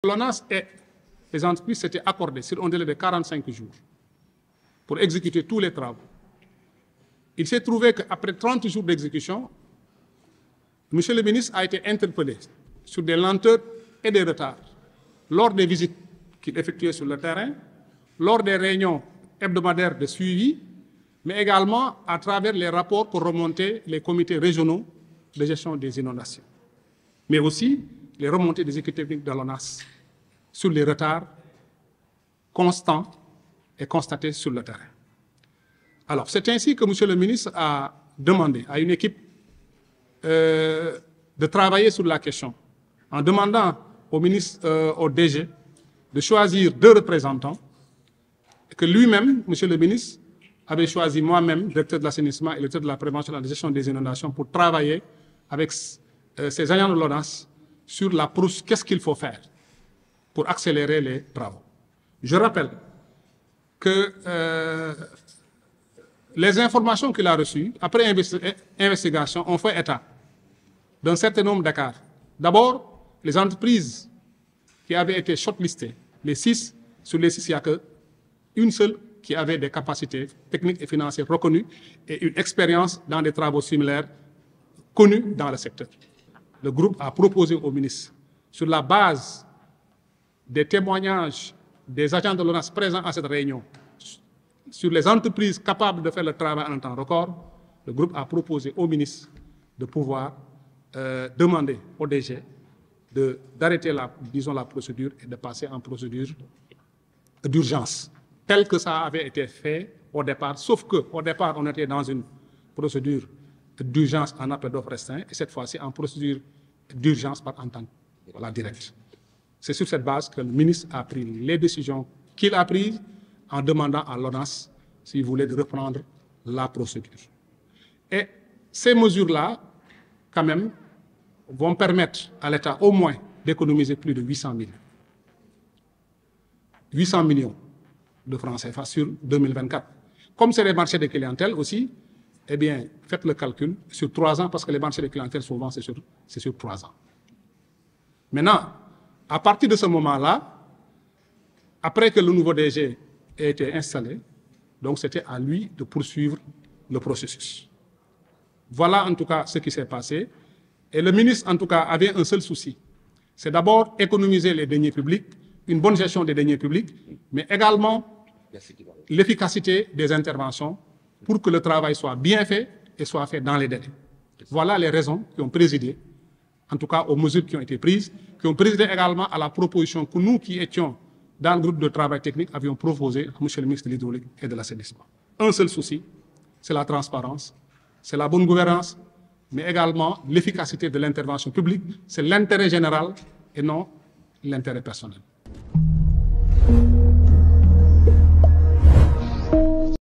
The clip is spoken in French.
l'ONAS et les entreprises s'étaient accordées sur un délai de 45 jours pour exécuter tous les travaux. Il s'est trouvé qu'après 30 jours d'exécution, M. le ministre a été interpellé sur des lenteurs et des retards lors des visites qu'il effectuait sur le terrain, lors des réunions hebdomadaires de suivi, mais également à travers les rapports pour remonter les comités régionaux de gestion des inondations, mais aussi les remontées des équipes techniques de l'ONAS sur les retards constants et constatés sur le terrain. Alors, c'est ainsi que M. le ministre a demandé à une équipe de travailler sur la question, en demandant au ministre, au DG, de choisir 2 représentants, que lui-même, M. le ministre, avait choisi moi-même, directeur de l'assainissement et directeur de la prévention et de la gestion des inondations, pour travailler avec ces agents de l'ONAS sur la qu'est-ce qu'il faut faire pour accélérer les travaux. Je rappelle que les informations qu'il a reçues, après investigation, ont fait état d'un certain nombre d'écarts. D'abord, les entreprises qui avaient été shortlistées, les 6, sur les 6, il n'y a qu'une seule qui avait des capacités techniques et financières reconnues et une expérience dans des travaux similaires connus dans le secteur. Le groupe a proposé au ministre, sur la base des témoignages des agents de l'ONAS présents à cette réunion, sur les entreprises capables de faire le travail en un temps record, le groupe a proposé au ministre de pouvoir demander au DG d'arrêter la procédure et de passer en procédure d'urgence, tel que ça avait été fait au départ, sauf qu'au départ, on était dans une procédure d'urgence en appel d'offres restreint, et cette fois-ci en procédure d'urgence par entente directe. C'est sur cette base que le ministre a pris les décisions qu'il a prises en demandant à l'ONAS s'il voulait de reprendre la procédure. Et ces mesures-là, quand même, vont permettre à l'État au moins d'économiser plus de 800 millions de francs CFA sur 2024. Comme c'est les marchés de clientèle aussi, eh bien, faites le calcul sur 3 ans, parce que les marchés de clientèle, souvent, c'est sur 3 ans. Maintenant, à partir de ce moment-là, après que le nouveau DG ait été installé, donc c'était à lui de poursuivre le processus. Voilà en tout cas ce qui s'est passé. Et le ministre, en tout cas, avait un seul souci. C'est d'abord économiser les deniers publics, une bonne gestion des deniers publics, mais également l'efficacité des interventions pour que le travail soit bien fait et soit fait dans les délais. Voilà les raisons qui ont présidé, en tout cas aux mesures qui ont été prises, qui ont présidé également à la proposition que nous qui étions dans le groupe de travail technique avions proposé à M. le ministre de l'Hydraulique et de l'Assainissement. Un seul souci, c'est la transparence, c'est la bonne gouvernance, mais également l'efficacité de l'intervention publique, c'est l'intérêt général et non l'intérêt personnel.